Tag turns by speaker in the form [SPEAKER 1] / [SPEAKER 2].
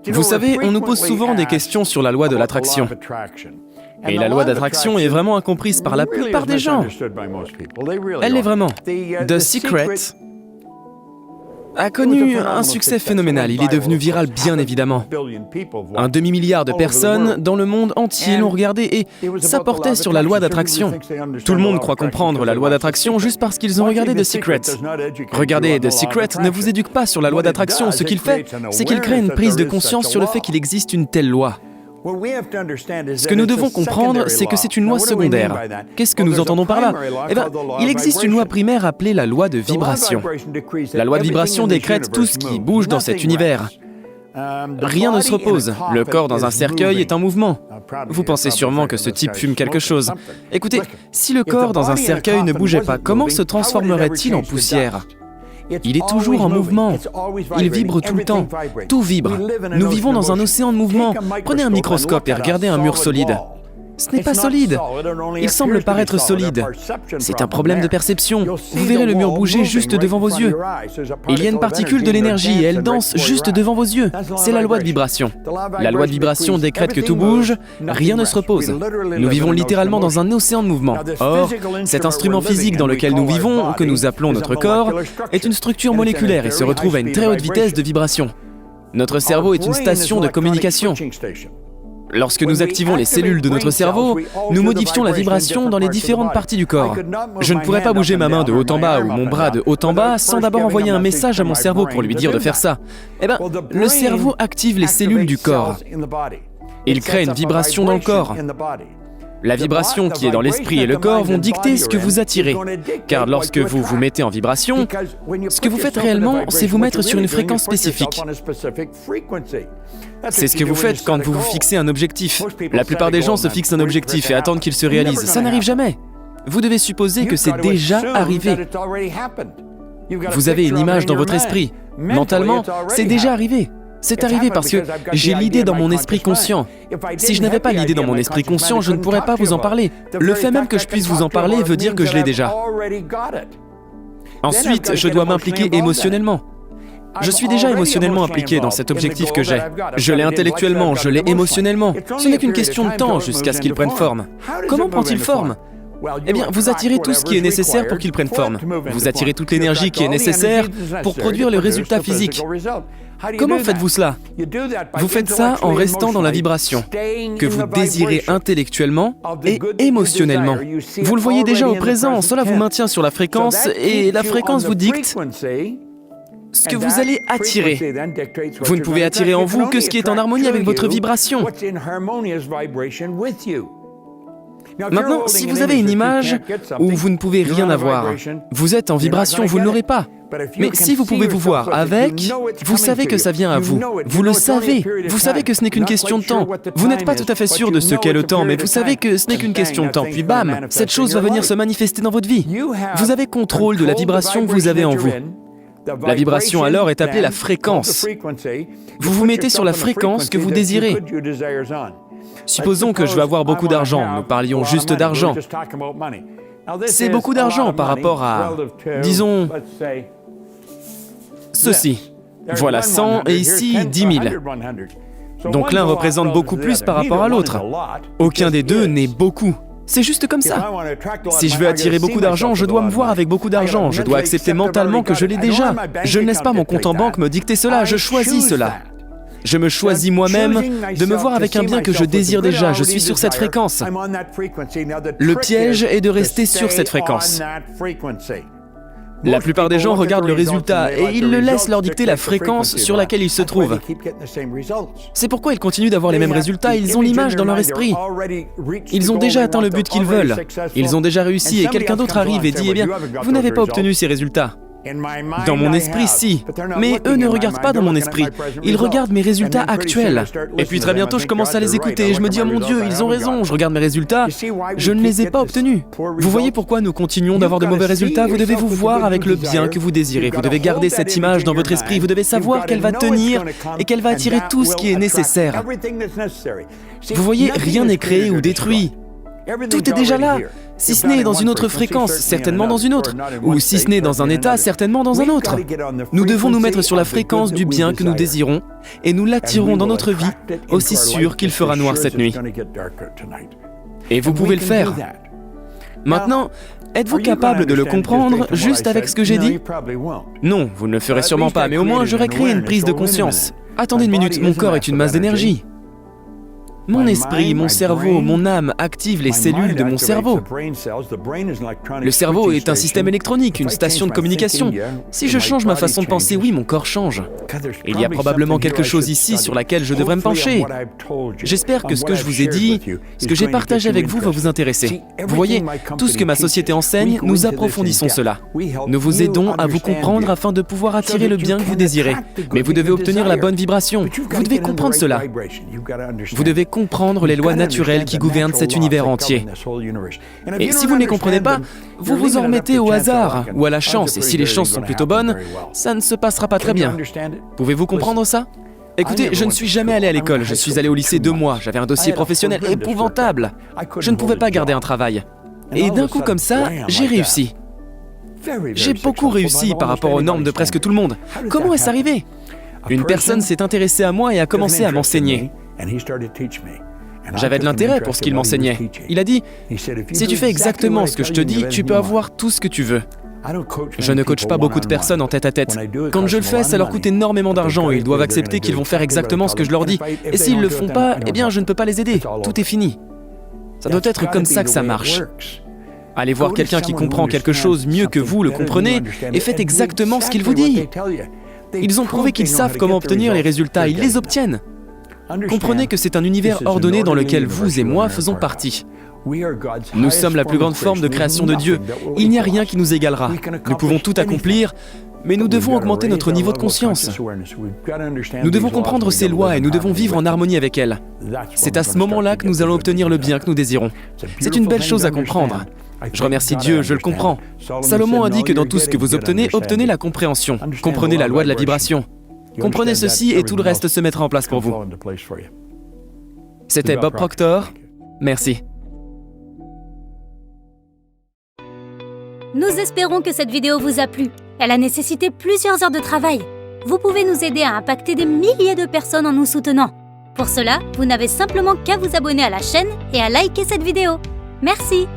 [SPEAKER 1] Vous savez, on nous pose souvent des questions sur la loi de l'attraction. Et la loi d'attraction est vraiment incomprise par la plupart des gens. Elle l'est vraiment. The Secret a connu un succès phénoménal. Il est devenu viral, bien évidemment. 1 demi-milliard de personnes dans le monde entier l'ont regardé et ça portait sur la loi d'attraction. Tout le monde croit comprendre la loi d'attraction juste parce qu'ils ont regardé The Secret. Regarder The Secret ne vous éduque pas sur la loi d'attraction. Ce qu'il fait, c'est qu'il crée une prise de conscience sur le fait qu'il existe une telle loi. Ce que nous devons comprendre, c'est que c'est une loi secondaire. Qu'est-ce que nous entendons par là? Eh bien, il existe une loi primaire appelée la loi de vibration. La loi de vibration décrète tout ce qui bouge dans cet univers. Rien ne se repose. Le corps dans un cercueil est en mouvement. Vous pensez sûrement que ce type fume quelque chose. Écoutez, si le corps dans un cercueil ne bougeait pas, comment se transformerait-il en poussière? Il est toujours en mouvement. Il vibre tout le temps. Tout vibre. Nous vivons dans un océan de mouvement. Prenez un microscope et regardez un mur solide. Ce n'est pas solide. Il semble paraître solide. C'est un problème de perception. Vous verrez le mur bouger juste devant vos yeux. Il y a une particule de l'énergie et elle danse juste devant vos yeux. C'est la loi de vibration. La loi de vibration décrète que tout bouge, rien ne se repose. Nous vivons littéralement dans un océan de mouvement. Or, cet instrument physique dans lequel nous vivons, que nous appelons notre corps, est une structure moléculaire et se retrouve à une très haute vitesse de vibration. Notre cerveau est une station de communication. Lorsque nous activons les cellules de notre cerveau, nous modifions la vibration dans les différentes parties du corps. Je ne pourrais pas bouger ma main de haut en bas ou mon bras de haut en bas sans d'abord envoyer un message à mon cerveau pour lui dire de faire ça. Eh bien, le cerveau active les cellules du corps. Il crée une vibration dans le corps. La vibration qui est dans l'esprit et le corps vont dicter ce que vous attirez. Car lorsque vous vous mettez en vibration, ce que vous faites réellement, c'est vous mettre sur une fréquence spécifique. C'est ce que vous faites quand vous vous fixez un objectif. La plupart des gens se fixent un objectif et attendent qu'il se réalise. Ça n'arrive jamais. Vous devez supposer que c'est déjà arrivé. Vous avez une image dans votre esprit. Mentalement, c'est déjà arrivé. C'est arrivé parce que j'ai l'idée dans mon esprit conscient. Si je n'avais pas l'idée dans mon esprit conscient, je ne pourrais pas vous en parler. Le fait même que je puisse vous en parler veut dire que je l'ai déjà. Ensuite, je dois m'impliquer émotionnellement. Je suis déjà émotionnellement impliqué dans cet objectif que j'ai. Je l'ai intellectuellement, je l'ai émotionnellement. Ce n'est qu'une question de temps jusqu'à ce qu'il prenne forme. Comment prend-il forme? Eh bien, vous attirez tout ce qui est nécessaire pour qu'il prenne forme. Vous attirez toute l'énergie qui est nécessaire pour produire le résultat physique. Comment faites-vous cela? Vous faites ça en restant dans la vibration que vous désirez intellectuellement et émotionnellement. Vous le voyez déjà au présent, cela vous maintient sur la fréquence et la fréquence vous dicte ce que vous allez attirer. Vous ne pouvez attirer en vous que ce qui est en harmonie avec votre vibration. Maintenant, si vous avez une image où vous ne pouvez rien avoir, vous êtes en vibration, vous ne l'aurez pas. Mais si vous pouvez vous voir avec, vous savez que ça vient à vous. Vous le savez. Vous savez que ce n'est qu'une question de temps. Vous n'êtes pas tout à fait sûr de ce qu'est le temps, mais vous savez que ce n'est qu'une question de temps. Puis bam, cette chose va venir se manifester dans votre vie. Vous avez contrôle de la vibration que vous avez en vous. La vibration alors est appelée la fréquence. Vous vous mettez sur la fréquence que vous désirez. Supposons que je veux avoir beaucoup d'argent. Nous parlions juste d'argent. C'est beaucoup d'argent par rapport à, disons, ceci. Voilà 100 et ici 10 000. Donc l'un représente beaucoup plus par rapport à l'autre. Aucun des deux n'est beaucoup. C'est juste comme ça. Si je veux attirer beaucoup d'argent, je dois me voir avec beaucoup d'argent. Je dois accepter mentalement que je l'ai déjà. Je ne laisse pas mon compte en banque me dicter cela. Je choisis cela. Je me choisis moi-même de me voir avec un bien que je désire déjà. Je suis sur cette fréquence. Le piège est de rester sur cette fréquence. La plupart des gens regardent le résultat et ils le laissent leur dicter la fréquence sur laquelle ils se trouvent. C'est pourquoi ils continuent d'avoir les mêmes résultats, ils ont l'image dans leur esprit. Ils ont déjà atteint le but qu'ils veulent. Ils ont déjà réussi et quelqu'un d'autre arrive et dit « Eh bien, vous n'avez pas obtenu ces résultats ». Dans mon esprit, si. Mais eux ne regardent pas dans mon esprit. Ils regardent mes résultats actuels. Et puis très bientôt, je commence à les écouter et je me dis « Oh mon Dieu, ils ont raison, je regarde mes résultats. Je ne les ai pas obtenus. » Vous voyez pourquoi nous continuons d'avoir de mauvais résultats? Vous devez vous voir avec le bien que vous désirez. Vous devez garder cette image dans votre esprit. Vous devez savoir qu'elle va tenir et qu'elle va attirer tout ce qui est nécessaire. Vous voyez, rien n'est créé ou détruit. Tout est déjà là. Si ce n'est dans une autre fréquence, certainement dans une autre. Ou si ce n'est dans un état, certainement dans un autre. Nous devons nous mettre sur la fréquence du bien que nous désirons et nous l'attirons dans notre vie, aussi sûr qu'il fera noir cette nuit. Et vous pouvez le faire. Maintenant, êtes-vous capable de le comprendre juste avec ce que j'ai dit? Non, vous ne le ferez sûrement pas, mais au moins j'aurais créé une prise de conscience. Attendez une minute, mon corps est une masse d'énergie. Mon esprit, mon cerveau, mon âme activent les cellules de mon cerveau. Le cerveau est un système électronique, une station de communication. Si je change ma façon de penser, oui, mon corps change. Il y a probablement quelque chose ici sur laquelle je devrais me pencher. J'espère que ce que je vous ai dit, ce que j'ai partagé avec vous va vous intéresser. Vous voyez, tout ce que ma société enseigne, nous approfondissons cela. Nous vous aidons à vous comprendre afin de pouvoir attirer le bien que vous désirez. Mais vous devez obtenir la bonne vibration. Vous devez comprendre cela. Vous devez comprendre les lois naturelles qui gouvernent cet univers entier. Et si vous ne les comprenez pas, vous vous en remettez au hasard ou à la chance, et si les chances sont plutôt bonnes, ça ne se passera pas très bien. Pouvez-vous comprendre ça? Écoutez, je ne suis jamais allé à l'école, je suis allé au lycée 2 mois, j'avais un dossier professionnel épouvantable. Je ne pouvais pas garder un travail. Et d'un coup comme ça, j'ai réussi. J'ai beaucoup réussi par rapport aux normes de presque tout le monde. Comment est-ce arrivé? Une personne s'est intéressée à moi et a commencé à m'enseigner. J'avais de l'intérêt pour ce qu'il m'enseignait. Il a dit, si tu fais exactement ce que je te dis, tu peux avoir tout ce que tu veux. Je ne coach pas beaucoup de personnes en tête-à-tête. Quand je le fais, ça leur coûte énormément d'argent et ils doivent accepter qu'ils vont faire exactement ce que je leur dis. Et s'ils ne le font pas, eh bien je ne peux pas les aider. Tout est fini. Ça doit être comme ça que ça marche. Allez voir quelqu'un qui comprend quelque chose mieux que vous le comprenez et faites exactement ce qu'il vous dit. Ils ont prouvé qu'ils savent comment obtenir les résultats, ils les obtiennent. Comprenez que c'est un univers ordonné dans lequel vous et moi faisons partie. Nous sommes la plus grande forme de création de Dieu. Il n'y a rien qui nous égalera. Nous pouvons tout accomplir, mais nous devons augmenter notre niveau de conscience. Nous devons comprendre ces lois et nous devons vivre en harmonie avec elles. C'est à ce moment-là que nous allons obtenir le bien que nous désirons. C'est une belle chose à comprendre. Je remercie Dieu, je le comprends. Salomon a dit que dans tout ce que vous obtenez, obtenez la compréhension. Comprenez la loi de la vibration. Comprenez ceci et tout le reste se mettra en place pour vous. C'était Bob Proctor. Merci.
[SPEAKER 2] Nous espérons que cette vidéo vous a plu. Elle a nécessité plusieurs heures de travail. Vous pouvez nous aider à impacter des milliers de personnes en nous soutenant. Pour cela, vous n'avez simplement qu'à vous abonner à la chaîne et à liker cette vidéo. Merci.